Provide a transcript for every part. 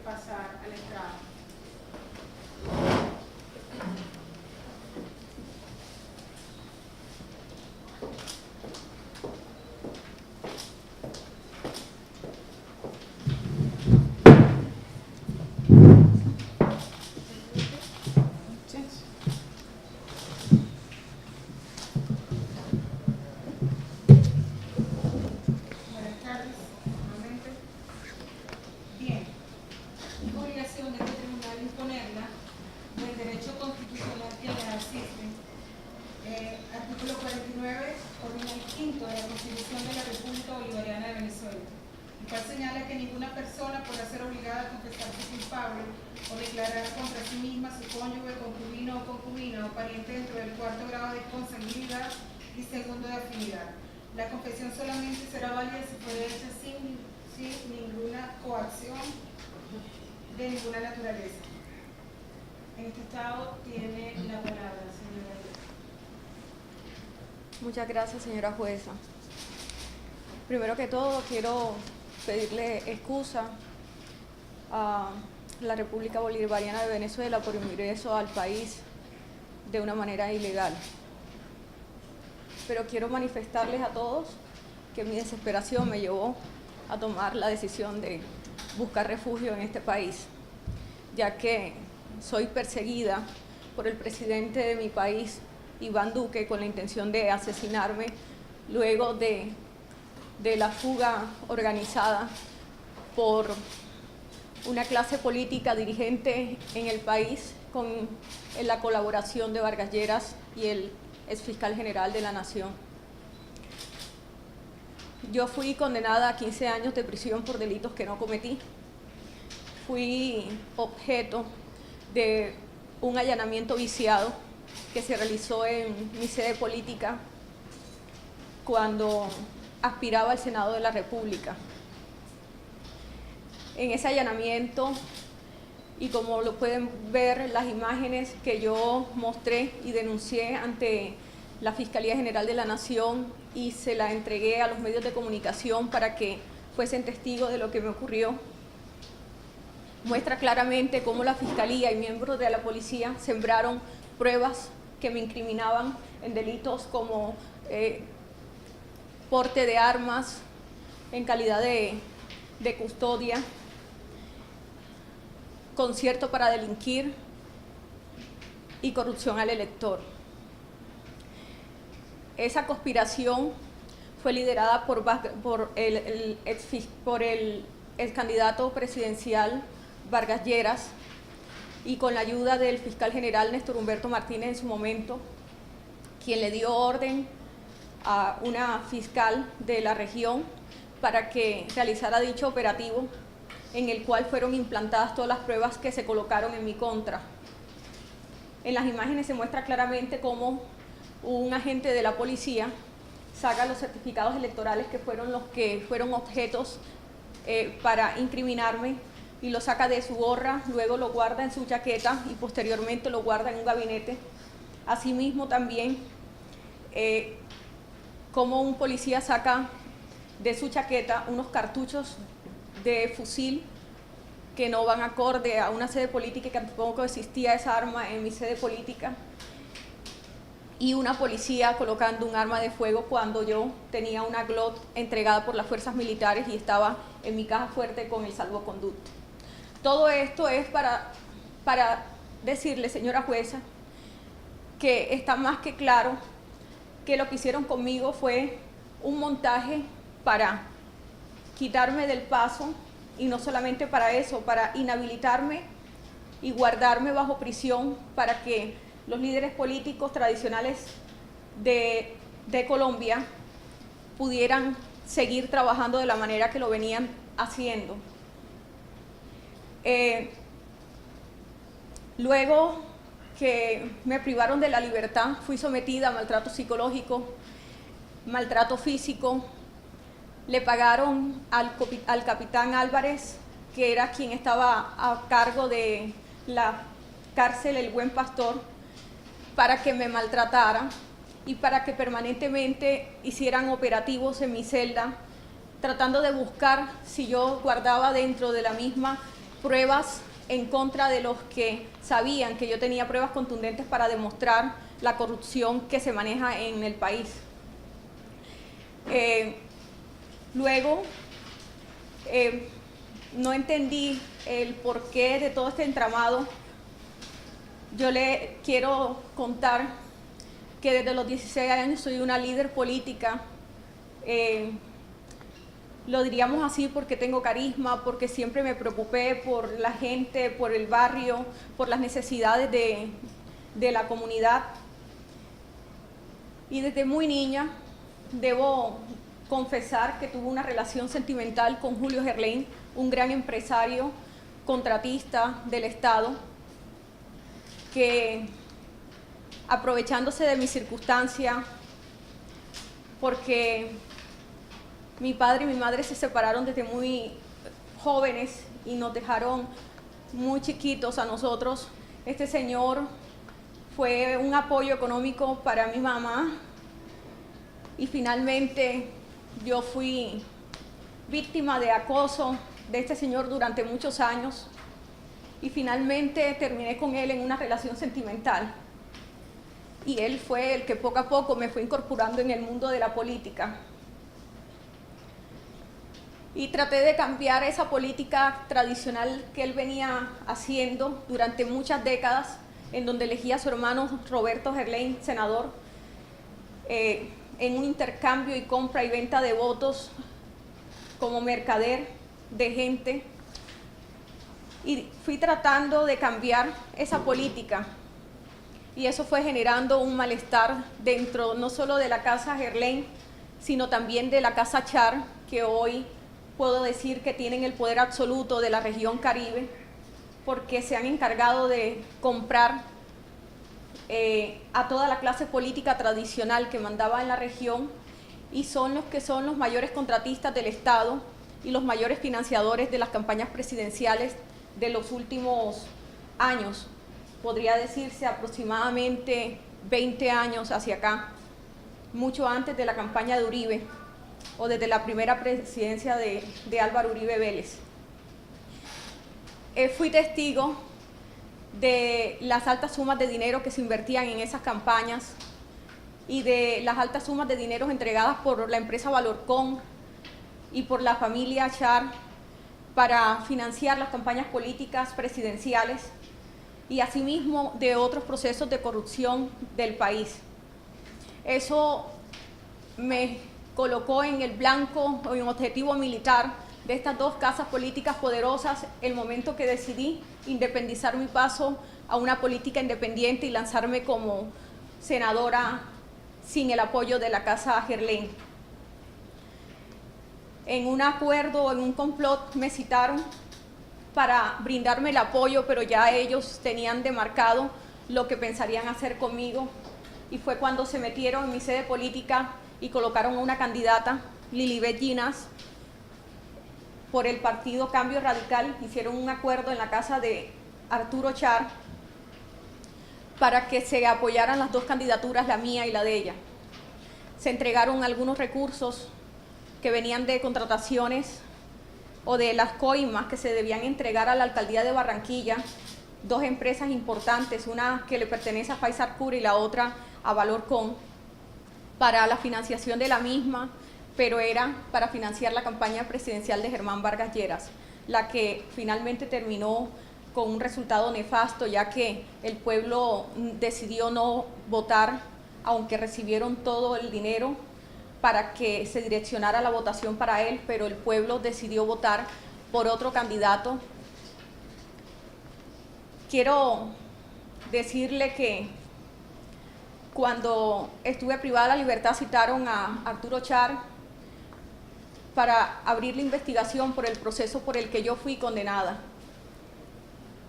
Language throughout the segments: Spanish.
pasar al estrado. La confesión solamente será válida si fuera hecha sin ninguna coacción de ninguna naturaleza. En este estado tiene la palabra, señora. Muchas gracias, señora jueza. Primero que todo, quiero pedirle excusa a la República Bolivariana de Venezuela por mi ingreso al país de una manera ilegal. Pero quiero manifestarles a todos que mi desesperación me llevó a tomar la decisión de buscar refugio en este país, ya que soy perseguida por el presidente de mi país, Iván Duque, con la intención de asesinarme luego de la fuga organizada por una clase política dirigente en el país con la colaboración de Vargas Lleras y el exfiscal general de la Nación. Yo fui condenada a 15 años de prisión por delitos que no cometí. Fui objeto de un allanamiento viciado que se realizó en mi sede política cuando aspiraba al Senado de la República. En ese allanamiento, y como lo pueden ver las imágenes que yo mostré y denuncié ante la Fiscalía General de la Nación y se la entregué a los medios de comunicación para que fuesen testigos de lo que me ocurrió, muestra claramente cómo la Fiscalía y miembros de la policía sembraron pruebas que me incriminaban en delitos como porte de armas en calidad de custodia, concierto para delinquir y corrupción al elector. Esa conspiración fue liderada por el ex candidato presidencial Vargas Lleras y con la ayuda del fiscal general Néstor Humberto Martínez en su momento, quien le dio orden a una fiscal de la región para que realizara dicho operativo, en el cual fueron implantadas todas las pruebas que se colocaron en mi contra. En las imágenes se muestra claramente cómo un agente de la policía saca los certificados electorales que fueron objetos para incriminarme y lo saca de su gorra, luego lo guarda en su chaqueta y posteriormente lo guarda en un gabinete. Asimismo también como un policía saca de su chaqueta unos cartuchos de fusil que no van acorde a una sede política y que tampoco existía esa arma en mi sede política, y una policía colocando un arma de fuego cuando yo tenía una Glock entregada por las fuerzas militares y estaba en mi caja fuerte con el salvoconducto. Todo esto es para decirle, señora jueza, que está más que claro que lo que hicieron conmigo fue un montaje para quitarme del paso, y no solamente para eso, para inhabilitarme y guardarme bajo prisión para que los líderes políticos tradicionales de Colombia pudieran seguir trabajando de la manera que lo venían haciendo. Luego que me privaron de la libertad, fui sometida a maltrato psicológico, maltrato físico. Le pagaron al capitán Álvarez, que era quien estaba a cargo de la cárcel El Buen Pastor, para que me maltratara y para que permanentemente hicieran operativos en mi celda, tratando de buscar si yo guardaba dentro de la misma pruebas en contra de los que sabían que yo tenía pruebas contundentes para demostrar la corrupción que se maneja en el país. Luego, no entendí el porqué de todo este entramado. Yo le quiero contar que desde los 16 años soy una líder política. Lo diríamos así porque tengo carisma, porque siempre me preocupé por la gente, por el barrio, por las necesidades de la comunidad. Y desde muy niña debo confesar que tuve una relación sentimental con Julio Gerlain, un gran empresario, contratista del Estado, que aprovechándose de mi circunstancia, porque mi padre y mi madre se separaron desde muy jóvenes y nos dejaron muy chiquitos a nosotros, este señor fue un apoyo económico para mi mamá y finalmente yo fui víctima de acoso de este señor durante muchos años y finalmente terminé con él en una relación sentimental. Y él fue el que poco a poco me fue incorporando en el mundo de la política. Y traté de cambiar esa política tradicional que él venía haciendo durante muchas décadas, en donde elegía a su hermano Roberto Gerlain, senador, en un intercambio y compra y venta de votos como mercader de gente. Y fui tratando de cambiar esa política. Y eso fue generando un malestar dentro no solo de la Casa Gerlain, sino también de la Casa Char, que hoy puedo decir que tienen el poder absoluto de la región Caribe, porque se han encargado de comprar a toda la clase política tradicional que mandaba en la región y son los mayores contratistas del Estado y los mayores financiadores de las campañas presidenciales de los últimos años. Podría decirse aproximadamente 20 años hacia acá, mucho antes de la campaña de Uribe o desde la primera presidencia de Álvaro Uribe Vélez. Fui testigo de las altas sumas de dinero que se invertían en esas campañas y de las altas sumas de dinero entregadas por la empresa Valorcon y por la familia Char para financiar las campañas políticas presidenciales y asimismo de otros procesos de corrupción del país. Eso me colocó en el blanco o en objetivo militar de estas dos casas políticas poderosas el momento que decidí independizar mi paso a una política independiente y lanzarme como senadora sin el apoyo de la Casa Gerlain. En un acuerdo, en un complot, me citaron para brindarme el apoyo, pero ya ellos tenían demarcado lo que pensarían hacer conmigo. Y fue cuando se metieron en mi sede política y colocaron a una candidata, Lilibet Ginás, por el partido Cambio Radical. Hicieron un acuerdo en la casa de Arturo Char para que se apoyaran las dos candidaturas, la mía y la de ella. Se entregaron algunos recursos que venían de contrataciones o de las coimas que se debían entregar a la alcaldía de Barranquilla, dos empresas importantes, una que le pertenece a Faisal Cura y la otra a Valorcon, para la financiación de la misma, pero era para financiar la campaña presidencial de Germán Vargas Lleras, la que finalmente terminó con un resultado nefasto, ya que el pueblo decidió no votar, aunque recibieron todo el dinero para que se direccionara la votación para él, pero el pueblo decidió votar por otro candidato. Quiero decirle que cuando estuve privada de la libertad citaron a Arturo Char para abrir la investigación por el proceso por el que yo fui condenada.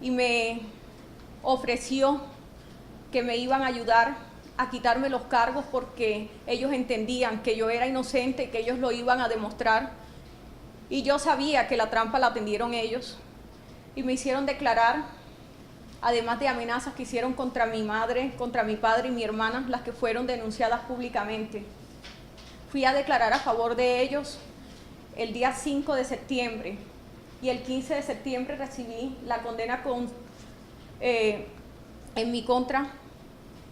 Y me ofreció que me iban a ayudar a quitarme los cargos porque ellos entendían que yo era inocente y que ellos lo iban a demostrar. Y yo sabía que la trampa la tendieron ellos y me hicieron declarar, además de amenazas que hicieron contra mi madre, contra mi padre y mi hermana, las que fueron denunciadas públicamente. Fui a declarar a favor de ellos el día 5 de septiembre y el 15 de septiembre recibí la condena en mi contra,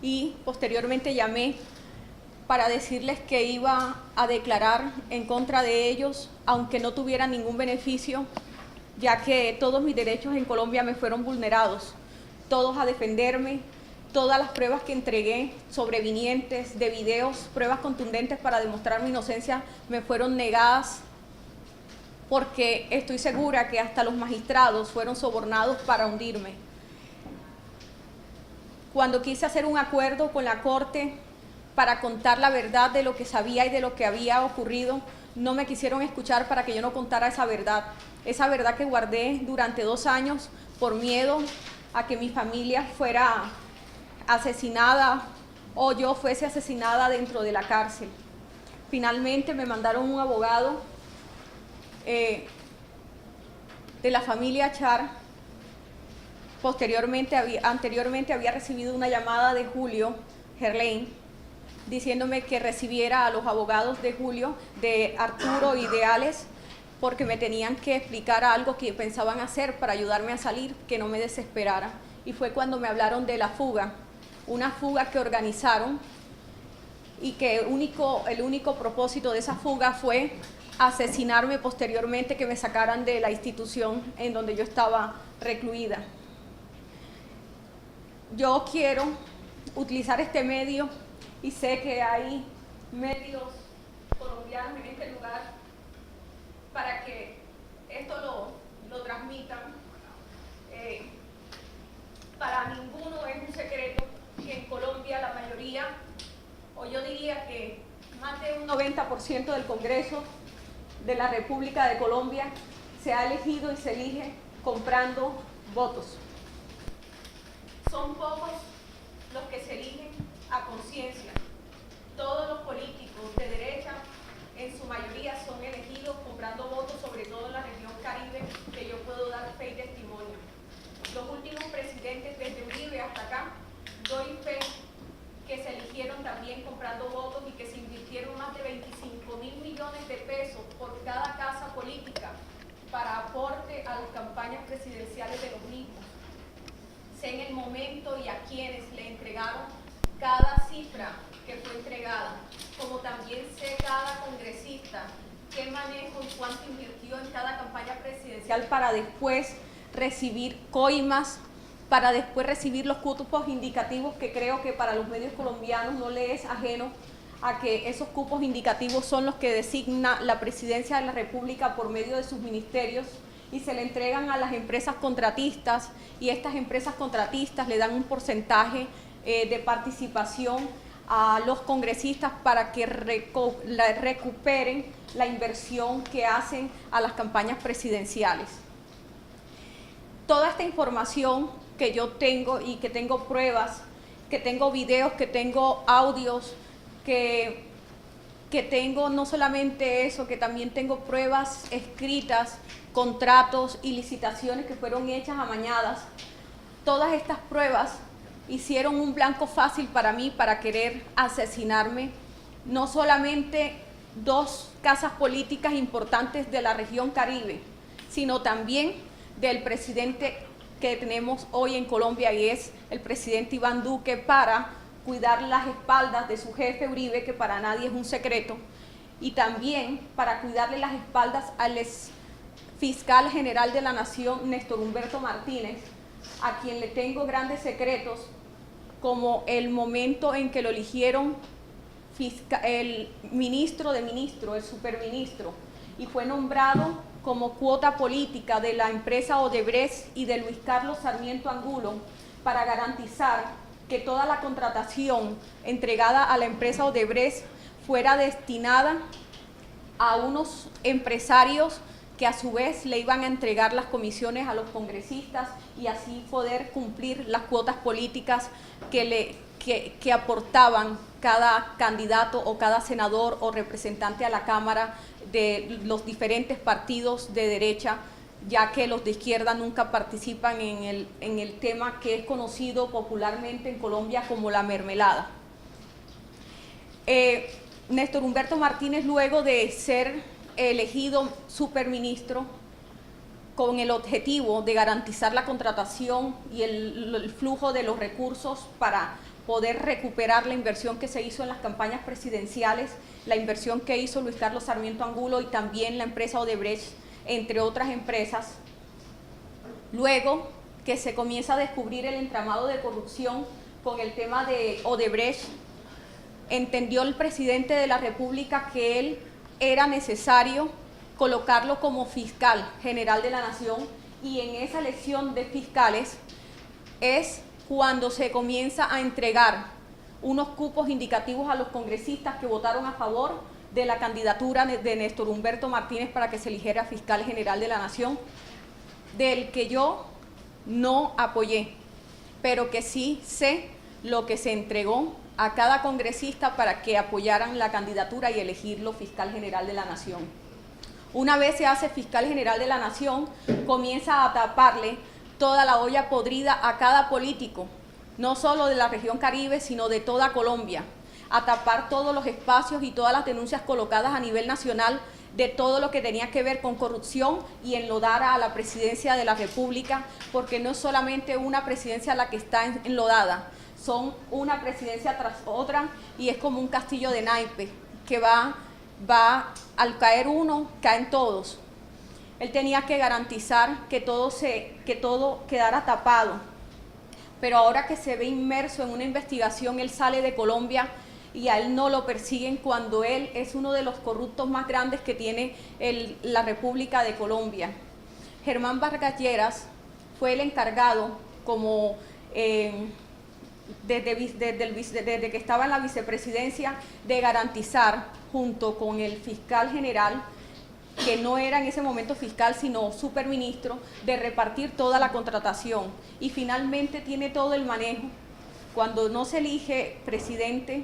y posteriormente llamé para decirles que iba a declarar en contra de ellos, aunque no tuviera ningún beneficio, ya que todos mis derechos en Colombia me fueron vulnerados, todos a defenderme. Todas las pruebas que entregué sobrevinientes de videos, pruebas contundentes para demostrar mi inocencia, me fueron negadas, porque estoy segura que hasta los magistrados fueron sobornados para hundirme. Cuando quise hacer un acuerdo con la Corte para contar la verdad de lo que sabía y de lo que había ocurrido, no me quisieron escuchar para que yo no contara esa verdad que guardé durante 2 años por miedo a que mi familia fuera asesinada o yo fuese asesinada dentro de la cárcel. Finalmente me mandaron un abogado de la familia Char. Anteriormente había recibido una llamada de Julio Gerlain diciéndome que recibiera a los abogados de Julio, de Arturo y de Alex, porque me tenían que explicar algo que pensaban hacer para ayudarme a salir, que no me desesperara. Y fue cuando me hablaron de la fuga, una fuga que organizaron, y que el único propósito de esa fuga fue asesinarme posteriormente, que me sacaran de la institución en donde yo estaba recluida. Yo quiero utilizar este medio, y sé que hay medios colombianos en este lugar, para que esto lo transmitan. Para ninguno es un secreto que en Colombia la mayoría, o yo diría que más de un 90% del Congreso de la República de Colombia se ha elegido y se elige comprando votos. Son pocos los que se eligen a conciencia. Todos los políticos de derecha, en su mayoría, son elegidos comprando votos, sobre todo en la región Caribe, que yo puedo dar fe y testimonio. Los últimos presidentes, desde Uribe hasta acá, doy fe que se eligieron también comprando votos y que se invirtieron más de 25.000 millones de pesos por cada casa política para aporte a las campañas presidenciales de los mismos. Sé en el momento y a quienes le entregaron cada cifra que fue entregada, como también sé cada congresista qué manejo y cuánto invirtió en cada campaña presidencial para después recibir coimas, para después recibir los cupos indicativos, que creo que para los medios colombianos no les es ajeno a que esos cupos indicativos son los que designa la Presidencia de la República por medio de sus ministerios, y se le entregan a las empresas contratistas, y estas empresas contratistas le dan un porcentaje de participación a los congresistas para que recuperen la inversión que hacen a las campañas presidenciales. Toda esta información que yo tengo, y que tengo pruebas, que tengo videos, que tengo audios, que tengo no solamente eso, que también tengo pruebas escritas, contratos y licitaciones que fueron hechas amañadas. Todas estas pruebas hicieron un blanco fácil para mí para querer asesinarme, no solamente 2 casas políticas importantes de la región Caribe, sino también del presidente que tenemos hoy en Colombia, y es el presidente Iván Duque, para cuidar las espaldas de su jefe Uribe, que para nadie es un secreto, y también para cuidarle las espaldas al fiscal general de la Nación, Néstor Humberto Martínez, a quien le tengo grandes secretos, como el momento en que lo eligieron el ministro de ministro, el superministro, y fue nombrado como cuota política de la empresa Odebrecht y de Luis Carlos Sarmiento Angulo, para garantizar que toda la contratación entregada a la empresa Odebrecht fuera destinada a unos empresarios que a su vez le iban a entregar las comisiones a los congresistas, y así poder cumplir las cuotas políticas que aportaban cada candidato o cada senador o representante a la Cámara de los diferentes partidos de derecha, ya que los de izquierda nunca participan en el tema que es conocido popularmente en Colombia como la mermelada. Néstor Humberto Martínez, luego de ser elegido superministro, con el objetivo de garantizar la contratación y el flujo de los recursos para poder recuperar la inversión que se hizo en las campañas presidenciales, la inversión que hizo Luis Carlos Sarmiento Angulo y también la empresa Odebrecht, entre otras empresas. Luego que se comienza a descubrir el entramado de corrupción con el tema de Odebrecht, entendió el presidente de la República que él era necesario colocarlo como fiscal general de la Nación, y en esa elección de fiscales es cuando se comienza a entregar unos cupos indicativos a los congresistas que votaron a favor de la candidatura de Néstor Humberto Martínez para que se eligiera fiscal general de la Nación, del que yo no apoyé, pero que sí sé lo que se entregó a cada congresista para que apoyaran la candidatura y elegirlo fiscal general de la Nación. Una vez se hace fiscal general de la Nación, comienza a taparle toda la olla podrida a cada político, no solo de la región Caribe, sino de toda Colombia, a tapar todos los espacios y todas las denuncias colocadas a nivel nacional de todo lo que tenía que ver con corrupción y enlodar a la presidencia de la República, porque no es solamente una presidencia la que está enlodada, son una presidencia tras otra y es como un castillo de naipes que va al caer uno, caen todos. Él tenía que garantizar que todo quedara tapado, pero ahora que se ve inmerso en una investigación, él sale de Colombia y a él no lo persiguen cuando él es uno de los corruptos más grandes que tiene la República de Colombia. Germán Vargas Lleras fue el encargado, como desde que estaba en la vicepresidencia, de garantizar, junto con el fiscal general, que no era en ese momento fiscal sino superministro, de repartir toda la contratación, y finalmente tiene todo el manejo. Cuando no se elige presidente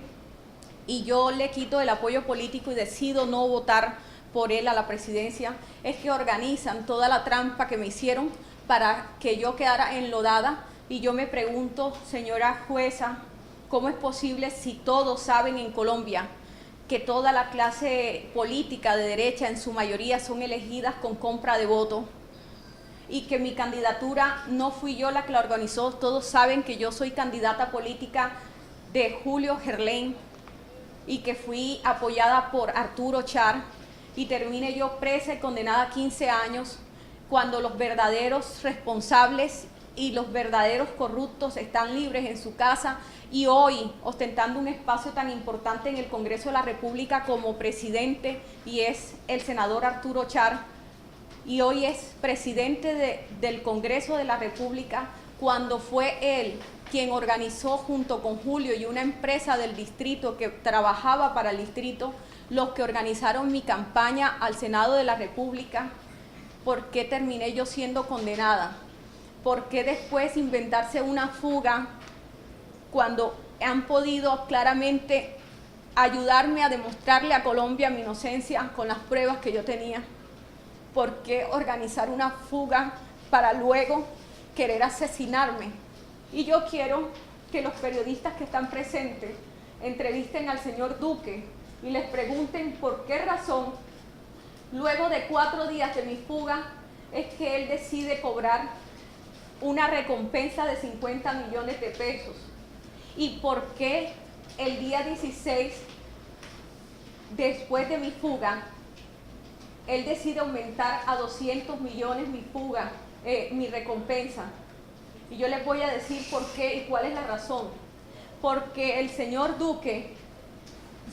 y yo le quito el apoyo político y decido no votar por él a la presidencia, es que organizan toda la trampa que me hicieron para que yo quedara enlodada. Y yo me pregunto, señora jueza, ¿cómo es posible, si todos saben en Colombia que toda la clase política de derecha en su mayoría son elegidas con compra de voto, y que mi candidatura no fui yo la que la organizó? Todos saben que yo soy candidata política de Julio Gerlain y que fui apoyada por Arturo Char, y termine yo presa y condenada a 15 años cuando los verdaderos responsables y los verdaderos corruptos están libres en su casa, y hoy ostentando un espacio tan importante en el Congreso de la República como presidente, y es el senador Arturo Char, y hoy es presidente del Congreso de la República, cuando fue él quien organizó junto con Julio y una empresa del distrito que trabajaba para el distrito, los que organizaron mi campaña al Senado de la República. ¿Por qué terminé yo siendo condenada? ¿Por qué después inventarse una fuga cuando han podido claramente ayudarme a demostrarle a Colombia mi inocencia con las pruebas que yo tenía? ¿Por qué organizar una fuga para luego querer asesinarme? Y yo quiero que los periodistas que están presentes entrevisten al señor Duque y les pregunten por qué razón, luego de 4 días de mi fuga, es que él decide cobrar una recompensa de 50 millones de pesos. ¿Y por qué el día 16, después de mi fuga, él decide aumentar a 200 millones mi recompensa? Y yo les voy a decir por qué y cuál es la razón. Porque el señor Duque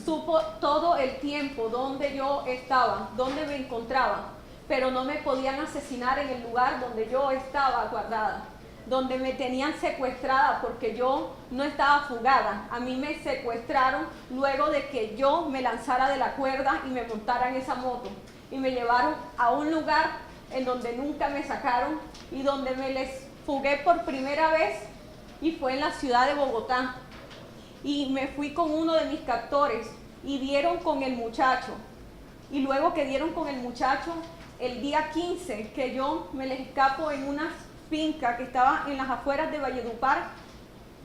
supo todo el tiempo dónde yo estaba, dónde me encontraba, pero no me podían asesinar en el lugar donde yo estaba guardada, donde me tenían secuestrada, porque yo no estaba fugada. A mí me secuestraron luego de que yo me lanzara de la cuerda y me montara en esa moto, y me llevaron a un lugar en donde nunca me sacaron y donde me les fugué por primera vez, y fue en la ciudad de Bogotá. Y me fui con uno de mis captores y dieron con el muchacho, y luego que dieron con el muchacho, el día 15 que yo me les escapo en una finca que estaba en las afueras de Valledupar,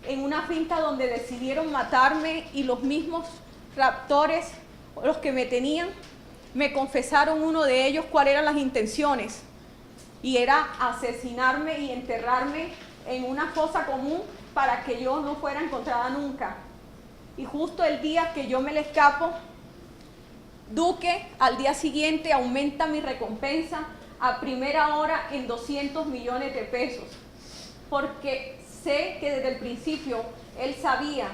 en una finca donde decidieron matarme, y los mismos raptores, los que me tenían, me confesaron uno de ellos cuáles eran las intenciones. y era asesinarme y enterrarme en una fosa común para que yo no fuera encontrada nunca. Y justo el día que yo me le escapo, Duque al día siguiente aumenta mi recompensa a primera hora en 200 millones de pesos, porque sé que desde el principio él sabía,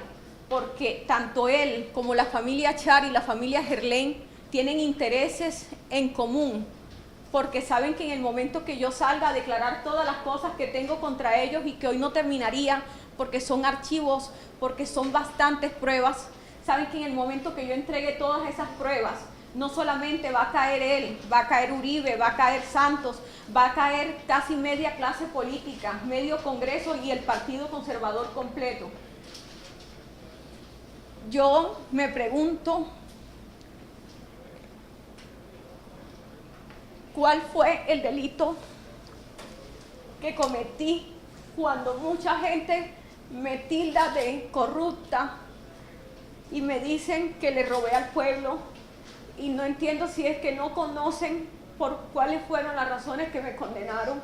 porque tanto él como la familia Char y la familia Gerlain tienen intereses en común, porque saben que en el momento que yo salga a declarar todas las cosas que tengo contra ellos y que hoy no terminaría, porque son archivos, porque son bastantes pruebas, saben que en el momento que yo entregue todas esas pruebas, no solamente va a caer él, va a caer Uribe, va a caer Santos, va a caer casi media clase política, medio Congreso y el Partido Conservador completo. Yo me pregunto, ¿cuál fue el delito que cometí cuando mucha gente me tilda de corrupta y me dicen que le robé al pueblo? Y no entiendo si es que no conocen por cuáles fueron las razones que me condenaron.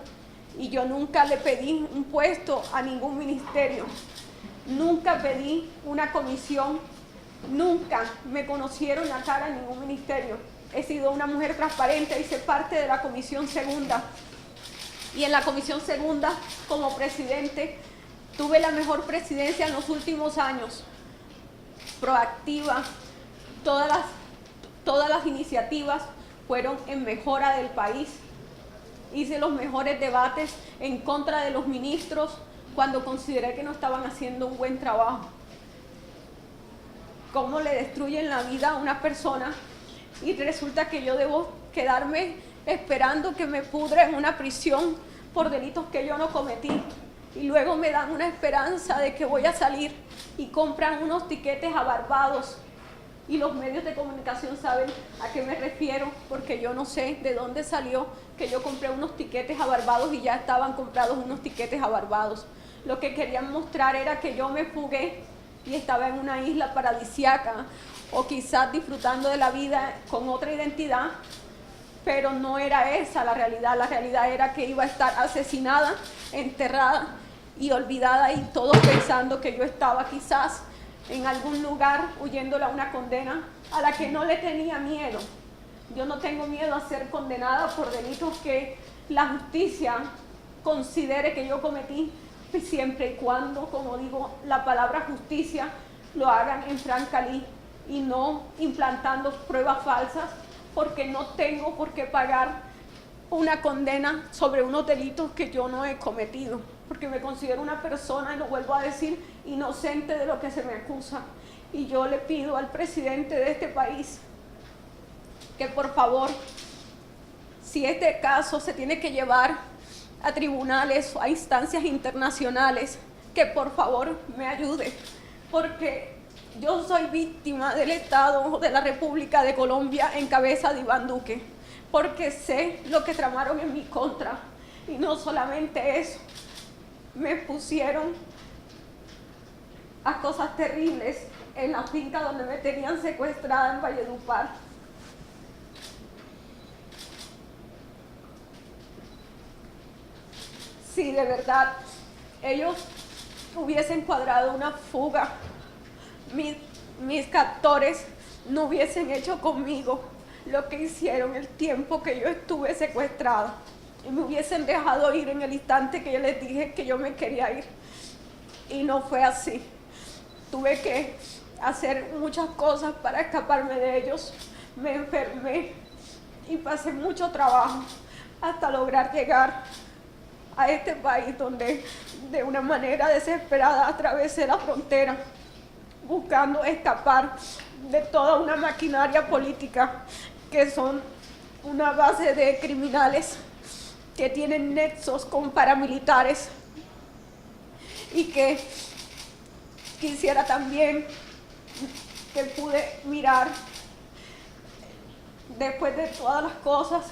Y yo nunca le pedí un puesto a ningún ministerio, nunca pedí una comisión, nunca me conocieron la cara en ningún ministerio. He sido una mujer transparente, hice parte de la Comisión Segunda. Y en la Comisión Segunda, como presidente, tuve la mejor presidencia en los últimos años, proactiva. Todas las iniciativas fueron en mejora del país. Hice los mejores debates en contra de los ministros cuando consideré que no estaban haciendo un buen trabajo. ¿Cómo le destruyen la vida a una persona y resulta que yo debo quedarme esperando que me pudre en una prisión por delitos que yo no cometí? Y luego me dan una esperanza de que voy a salir y compran unos tiquetes a Barbados. Y los medios de comunicación saben a qué me refiero, porque yo no sé de dónde salió que yo compré unos tiquetes a Barbados y ya estaban comprados unos tiquetes a Barbados. Lo que querían mostrar era que yo me fugué y estaba en una isla paradisíaca o quizás disfrutando de la vida con otra identidad, pero no era esa la realidad era que iba a estar asesinada, enterrada y olvidada, y todos pensando que yo estaba quizás en algún lugar huyéndole a una condena a la que no le tenía miedo. Yo no tengo miedo a ser condenada por delitos que la justicia considere que yo cometí, siempre y cuando, como digo, la palabra justicia lo hagan en franca ley y no implantando pruebas falsas, porque no tengo por qué pagar una condena sobre unos delitos que yo no he cometido, porque me considero una persona, y lo vuelvo a decir, inocente de lo que se me acusa. Y yo le pido al presidente de este país que por favor, si este caso se tiene que llevar a tribunales o a instancias internacionales, que por favor me ayude, porque yo soy víctima del Estado de la República de Colombia en cabeza de Iván Duque, porque sé lo que tramaron en mi contra. Y no solamente eso, me pusieron a cosas terribles en la finca donde me tenían secuestrada en Valledupar. Si de verdad ellos hubiesen cuadrado una fuga, mis captores no hubiesen hecho conmigo lo que hicieron el tiempo que yo estuve secuestrada, y me hubiesen dejado ir en el instante que yo les dije que yo me quería ir. Y no fue así. Tuve que hacer muchas cosas para escaparme de ellos. Me enfermé y pasé mucho trabajo hasta lograr llegar a este país donde de una manera desesperada atravesé la frontera buscando escapar de toda una maquinaria política que son una base de criminales que tienen nexos con paramilitares, y que quisiera también que pude mirar, después de todas las cosas,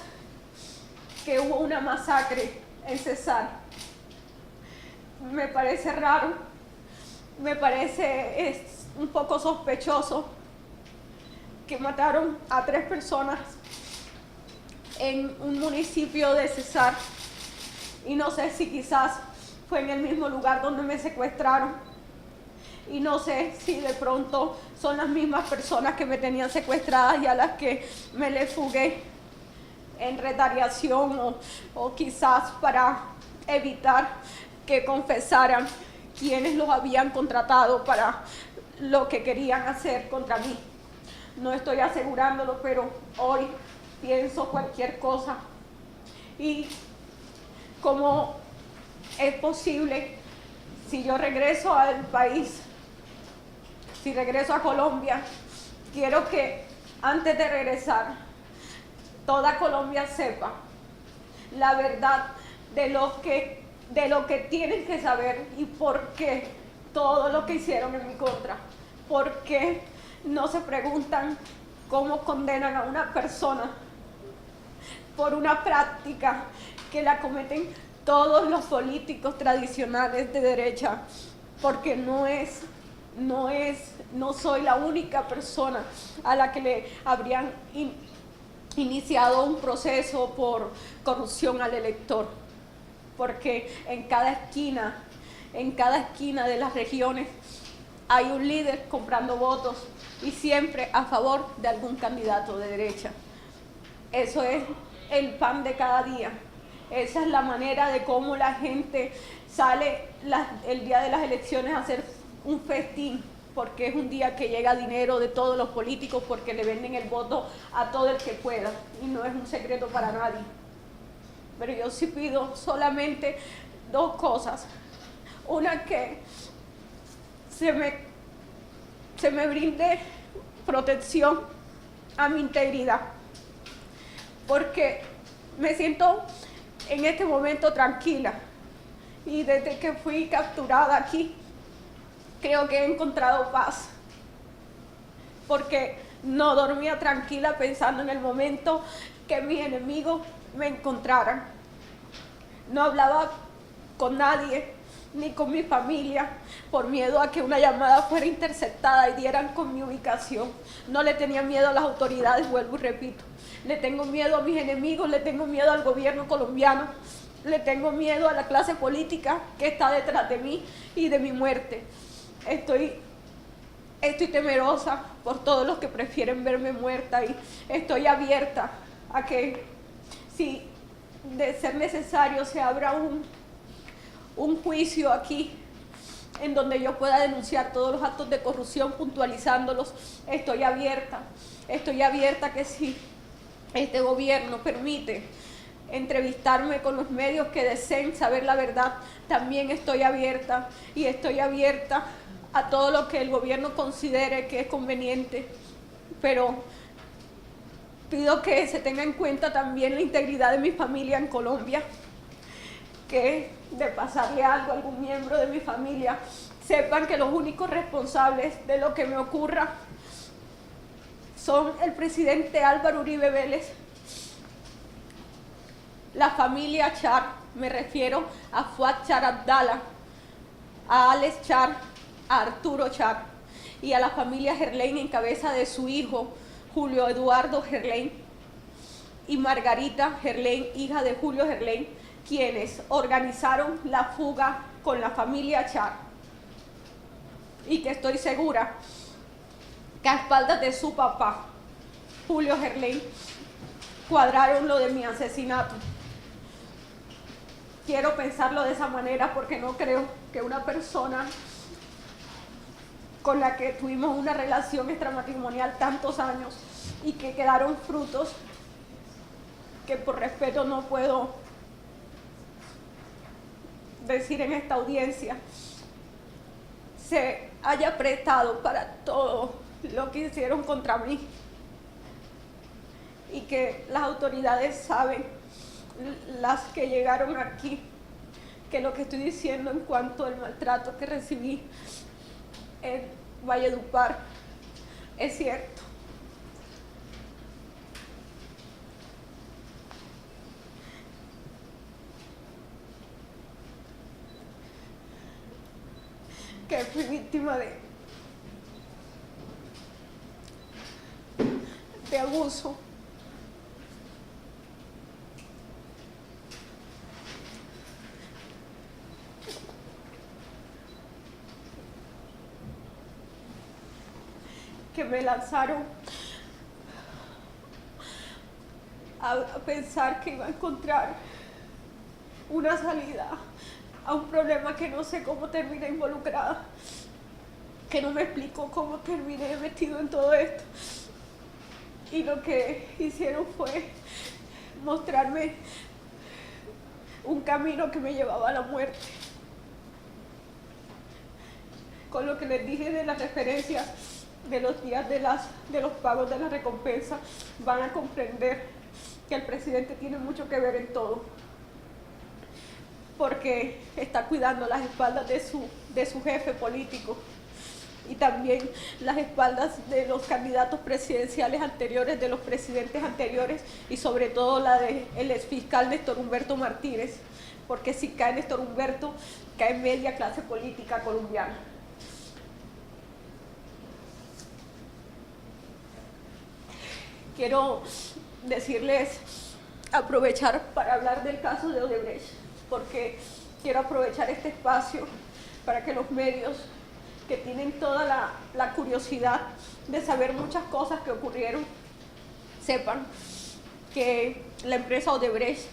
que hubo una masacre en Cesar. Me parece raro, me parece un poco sospechoso que mataron a 3 personas en un municipio de Cesar y no sé si quizás fue en el mismo lugar donde me secuestraron, y no sé si de pronto son las mismas personas que me tenían secuestradas y a las que me les fugué en retaliación o quizás para evitar que confesaran quienes los habían contratado para lo que querían hacer contra mí. No estoy asegurándolo, pero hoy pienso cualquier cosa. Y cómo es posible, si yo regreso al país, si regreso a Colombia, quiero que antes de regresar, toda Colombia sepa la verdad de lo que tienen que saber y por qué todo lo que hicieron en mi contra. ¿Por qué no se preguntan cómo condenan a una persona por una práctica que la cometen todos los políticos tradicionales de derecha? Porque no soy la única persona a la que le habrían iniciado un proceso por corrupción al elector, porque en cada esquina de las regiones hay un líder comprando votos y siempre a favor de algún candidato de derecha. Eso es el pan de cada día. Esa es la manera de cómo la gente sale el día de las elecciones a hacer un festín, porque es un día que llega dinero de todos los políticos, porque le venden el voto a todo el que pueda, y no es un secreto para nadie. Pero yo sí pido solamente dos cosas. Una, que se me brinde protección a mi integridad, porque me siento en este momento tranquila, y desde que fui capturada aquí creo que he encontrado paz, porque no dormía tranquila pensando en el momento que mis enemigos me encontraran. No hablaba con nadie, ni con mi familia, por miedo a que una llamada fuera interceptada y dieran con mi ubicación. No le tenía miedo a las autoridades, vuelvo y repito. Le tengo miedo a mis enemigos, le tengo miedo al gobierno colombiano, le tengo miedo a la clase política que está detrás de mí y de mi muerte. Estoy temerosa por todos los que prefieren verme muerta, y estoy abierta a que, si de ser necesario, se abra un juicio aquí en donde yo pueda denunciar todos los actos de corrupción, puntualizándolos. Estoy abierta que si este gobierno permite entrevistarme con los medios que deseen saber la verdad, también estoy abierta, y estoy abierta a todo lo que el gobierno considere que es conveniente, pero pido que se tenga en cuenta también la integridad de mi familia en Colombia, que de pasarle algo a algún miembro de mi familia, sepan que los únicos responsables de lo que me ocurra son el presidente Álvaro Uribe Vélez, la familia Char, me refiero a Fuad Char Abdala, a Alex Char, a Arturo Char, y a la familia Gerlain en cabeza de su hijo Julio Eduardo Gerlain y Margarita Gerlain, hija de Julio Gerlain, quienes organizaron la fuga con la familia Char, y que estoy segura que a espaldas de su papá, Julio Gerlain, cuadraron lo de mi asesinato. Quiero pensarlo de esa manera, porque no creo que una persona con la que tuvimos una relación extramatrimonial tantos años y que quedaron frutos que por respeto no puedo decir en esta audiencia, se haya prestado para todo lo que hicieron contra mí, y que las autoridades saben, las que llegaron aquí, que lo que estoy diciendo en cuanto al maltrato que recibí en Valledupar es cierto. Que fui víctima de abuso. que me lanzaron a pensar que iba a encontrar una salida a un problema que no sé cómo terminé involucrada, que no me explico cómo terminé metido en todo esto. Y lo que hicieron fue mostrarme un camino que me llevaba a la muerte. Con lo que les dije de las referencias de los días de los pagos de la recompensa, van a comprender que el presidente tiene mucho que ver en todo, porque está cuidando las espaldas de su jefe político y también las espaldas de los candidatos presidenciales anteriores, de los presidentes anteriores, y sobre todo la del exfiscal Néstor Humberto Martínez, porque si cae Néstor Humberto, cae media clase política colombiana. Quiero decirles, aprovechar para hablar del caso de Odebrecht, porque quiero aprovechar este espacio para que los medios que tienen toda la curiosidad de saber muchas cosas que ocurrieron, sepan que la empresa Odebrecht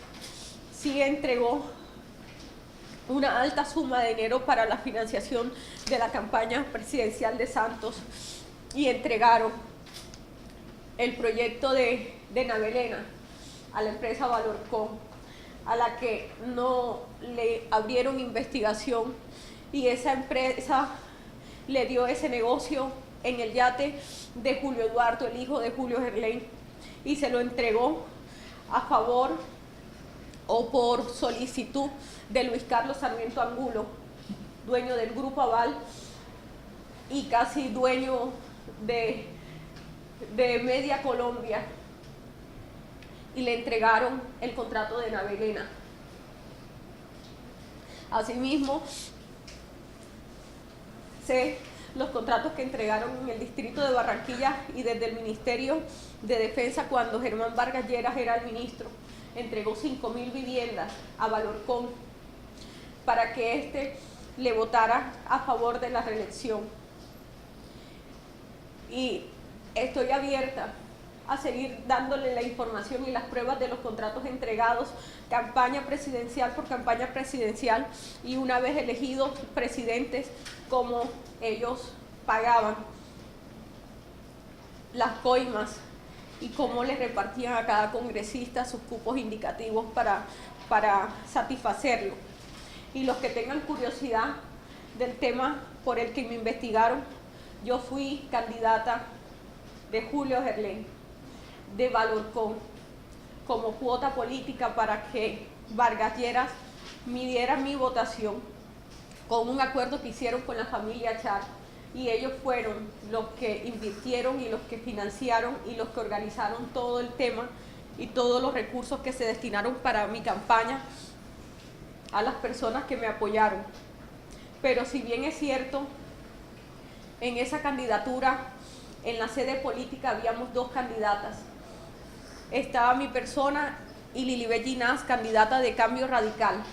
sí entregó una alta suma de dinero para la financiación de la campaña presidencial de Santos, y entregaron el proyecto de Navelena a la empresa Valorcom, a la que no le abrieron investigación, y esa empresa le dio ese negocio en el yate de Julio Eduardo, el hijo de Julio Gerlain, y se lo entregó a favor o por solicitud de Luis Carlos Sarmiento Angulo, dueño del Grupo Aval y casi dueño de Media Colombia, y le entregaron el contrato de Navelena. Asimismo, sé los contratos que entregaron en el distrito de Barranquilla y desde el Ministerio de Defensa, cuando Germán Vargas Lleras era el ministro, entregó 5.000 viviendas a Valorcom para que éste le votara a favor de la reelección. Y estoy abierta a seguir dándole la información y las pruebas de los contratos entregados, campaña presidencial por campaña presidencial, y una vez elegidos presidentes, cómo ellos pagaban las coimas y cómo les repartían a cada congresista sus cupos indicativos para satisfacerlo. Y los que tengan curiosidad del tema por el que me investigaron, yo fui candidata de Julio Gerlain, de Valorcom, como cuota política para que Vargas Lleras midiera mi votación con un acuerdo que hicieron con la familia Char, y ellos fueron los que invirtieron y los que financiaron y los que organizaron todo el tema y todos los recursos que se destinaron para mi campaña a las personas que me apoyaron. Pero si bien es cierto, en esa candidatura, en la sede política, habíamos dos candidatas. Estaba mi persona y Lilibet Ginás, candidata de Cambio Radical.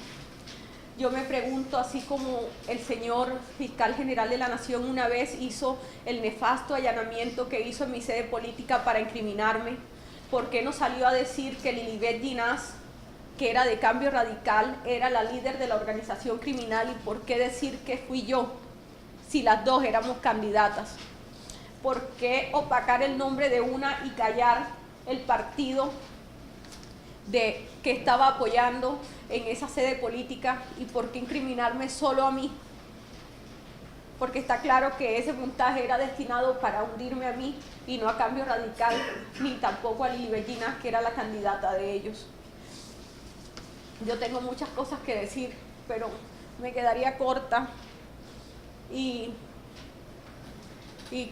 Yo me pregunto, así como el señor fiscal general de la Nación una vez hizo el nefasto allanamiento que hizo en mi sede política para incriminarme, ¿por qué no salió a decir que Lilibet Ginás, que era de Cambio Radical, era la líder de la organización criminal? ¿Y por qué decir que fui yo, si las dos éramos candidatas? ¿Por qué opacar el nombre de una y callar el partido que estaba apoyando en esa sede política? ¿Y por qué incriminarme solo a mí? Porque está claro que ese montaje era destinado para hundirme a mí y no a Cambio Radical, ni tampoco a Lilibet Ginás, que era la candidata de ellos. Yo tengo muchas cosas que decir, pero me quedaría corta y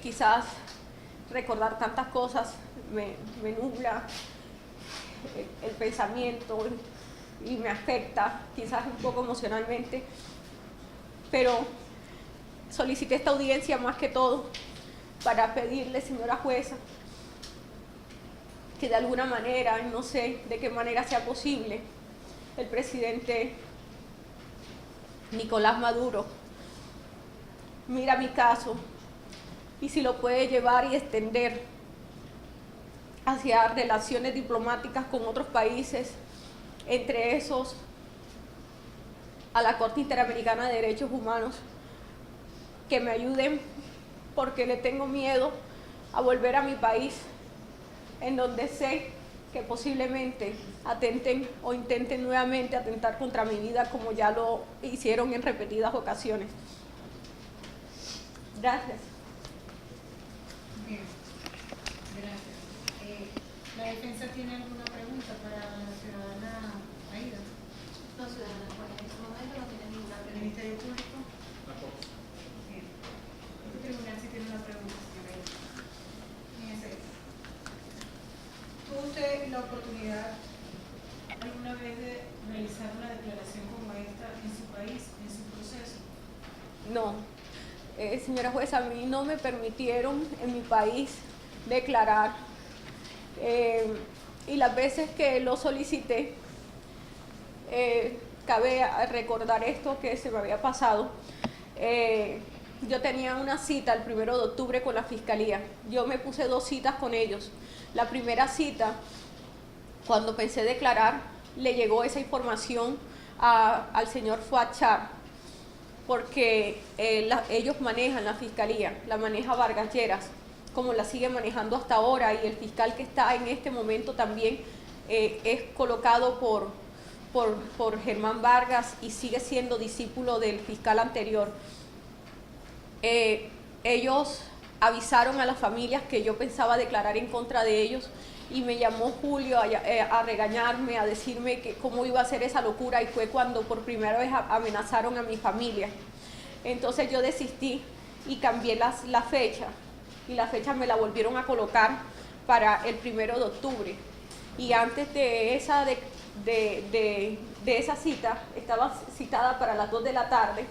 quizás recordar tantas cosas me nubla el pensamiento y me afecta quizás un poco emocionalmente, pero solicité esta audiencia más que todo para pedirle, señora jueza, que de alguna manera, no sé de qué manera sea posible, el presidente Nicolás Maduro mira mi caso y si lo puede llevar y extender hacia relaciones diplomáticas con otros países, entre esos a la Corte Interamericana de Derechos Humanos, que me ayuden porque le tengo miedo a volver a mi país, en donde sé que posiblemente atenten o intenten nuevamente atentar contra mi vida como ya lo hicieron en repetidas ocasiones. Gracias. Bien, gracias. ¿La defensa tiene alguna pregunta para la ciudadana Aida? No, ciudadana, pues en este momento no tiene ninguna ¿El pregunta. Ministerio Público? Bien. Este tribunal sí tiene una pregunta, señora Aida. Fíjese. ¿Tuvo usted la oportunidad alguna vez de realizar una declaración como esta en su país, en su proceso? No, señora jueza, a mí no me permitieron en mi país declarar, y las veces que lo solicité, cabe recordar esto que se me había pasado. Yo tenía una cita el 1 de octubre con la Fiscalía. Yo me puse 2 citas con ellos. La primera cita, cuando pensé declarar, le llegó esa información al señor Fuad Char, porque ellos manejan la Fiscalía, la maneja Vargas Lleras, como la sigue manejando hasta ahora, y el fiscal que está en este momento también es colocado por Germán Vargas y sigue siendo discípulo del fiscal anterior. Ellos avisaron a las familias que yo pensaba declarar en contra de ellos, y me llamó Julio a regañarme, a decirme que cómo iba a hacer esa locura, y fue cuando por primera vez amenazaron a mi familia. Entonces yo desistí y cambié la fecha, y la fecha me la volvieron a colocar para el 1 de octubre. Y antes de esa, de esa cita, estaba citada para las 2 de la tarde,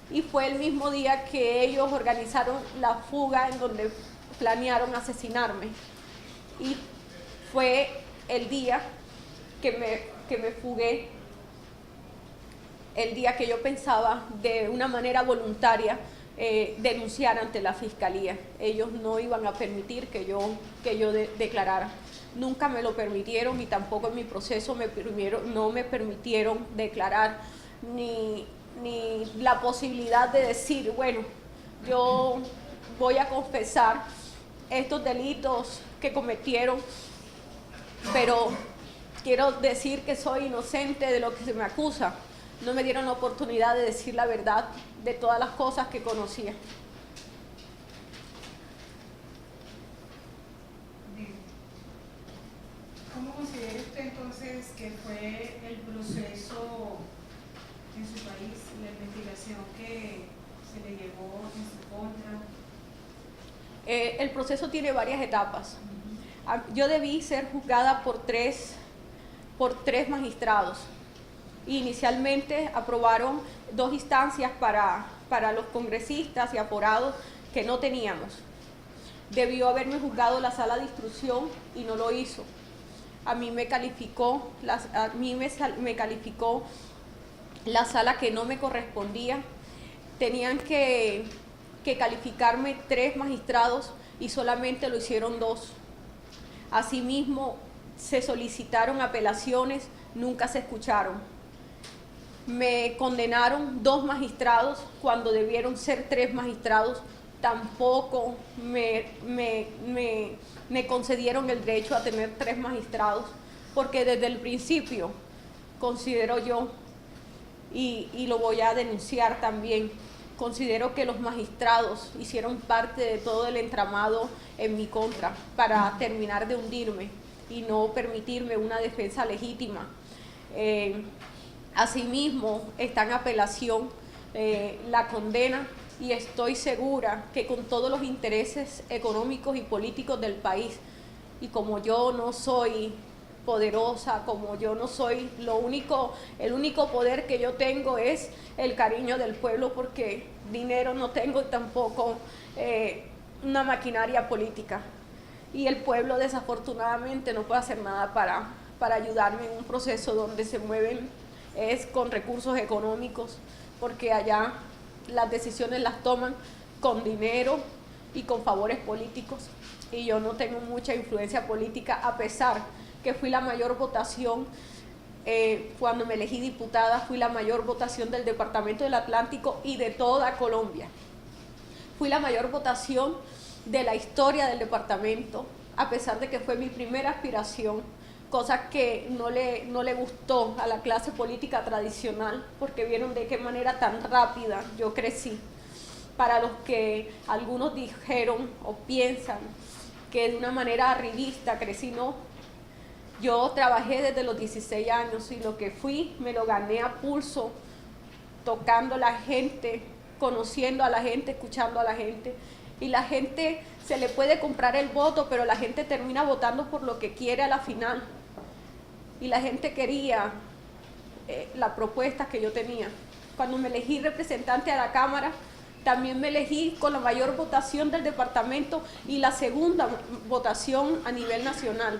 y fue el mismo día que ellos organizaron la fuga en donde planearon asesinarme. Y fue el día que me fugué, el día que yo pensaba de una manera voluntaria denunciar ante la Fiscalía. Ellos no iban a permitir que yo declarara. Nunca me lo permitieron, y tampoco en mi proceso no me permitieron declarar, ni la posibilidad de decir, bueno, yo voy a confesar estos delitos que cometieron, pero quiero decir que soy inocente de lo que se me acusa. No me dieron la oportunidad de decir la verdad de todas las cosas que conocía. Bien. ¿Cómo considera usted entonces que fue el proceso en su país, la investigación que se le llevó en su contra? El proceso tiene varias etapas. Yo debí ser juzgada por tres magistrados. Inicialmente aprobaron 2 instancias para los congresistas y aforados que no teníamos. Debió haberme juzgado la sala de instrucción y no lo hizo. A mí me calificó la sala que no me correspondía. Tenían que calificarme 3 magistrados y solamente lo hicieron 2. Asimismo, se solicitaron apelaciones, nunca se escucharon. Me condenaron 2 magistrados cuando debieron ser 3 magistrados. Tampoco me concedieron el derecho a tener 3 magistrados, porque desde el principio considero yo, y lo voy a denunciar también, considero que los magistrados hicieron parte de todo el entramado en mi contra para terminar de hundirme y no permitirme una defensa legítima. Asimismo, está en apelación la condena, y estoy segura que con todos los intereses económicos y políticos del país, y como yo no soy poderosa, como yo no soy el único poder que yo tengo es el cariño del pueblo, porque dinero no tengo, y tampoco una maquinaria política, y el pueblo desafortunadamente no puede hacer nada para ayudarme en un proceso donde se mueven con recursos económicos, porque allá las decisiones las toman con dinero y con favores políticos, y yo no tengo mucha influencia política, a pesar que fui la mayor votación. Cuando me elegí diputada, fui la mayor votación del Departamento del Atlántico y de toda Colombia. Fui la mayor votación de la historia del departamento, a pesar de que fue mi primera aspiración, cosa que no le gustó a la clase política tradicional, porque vieron de qué manera tan rápida yo crecí. Para los que algunos dijeron o piensan que de una manera arribista crecí, no. Yo trabajé desde los 16 años y lo que fui me lo gané a pulso, tocando a la gente, conociendo a la gente, escuchando a la gente. Y la gente se le puede comprar el voto, pero la gente termina votando por lo que quiere a la final. Y la gente quería la propuesta que yo tenía. Cuando me elegí representante a la Cámara, también me elegí con la mayor votación del departamento y la segunda votación a nivel nacional.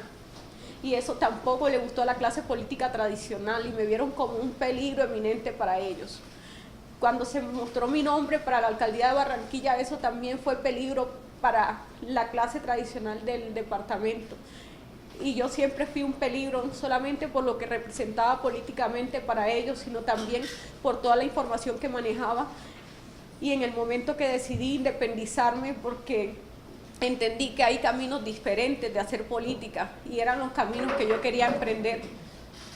Y eso tampoco le gustó a la clase política tradicional y me vieron como un peligro eminente para ellos. Cuando se mostró mi nombre para la alcaldía de Barranquilla, eso también fue peligro para la clase tradicional del departamento. Y yo siempre fui un peligro, no solamente por lo que representaba políticamente para ellos, sino también por toda la información que manejaba. Y en el momento que decidí independizarme, porque entendí que hay caminos diferentes de hacer política y eran los caminos que yo quería emprender,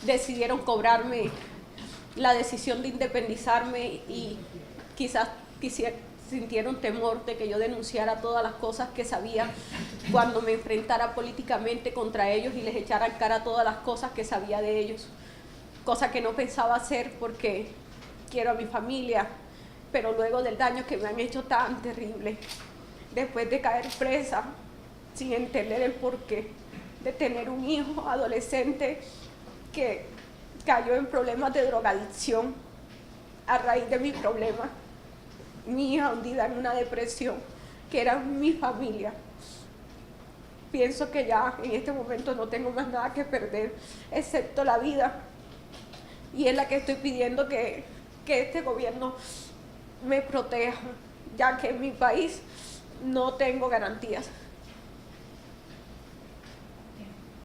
decidieron cobrarme la decisión de independizarme y quizás sintieron temor de que yo denunciara todas las cosas que sabía cuando me enfrentara políticamente contra ellos y les echara en cara todas las cosas que sabía de ellos, cosa que no pensaba hacer porque quiero a mi familia, pero luego del daño que me han hecho tan terrible, después de caer presa sin entender el porqué, de tener un hijo adolescente que cayó en problemas de drogadicción a raíz de mi problema, mi hija hundida en una depresión, que era mi familia. Pienso que ya en este momento no tengo más nada que perder, excepto la vida, y es la que estoy pidiendo que este gobierno me proteja, ya que en mi país no tengo garantías.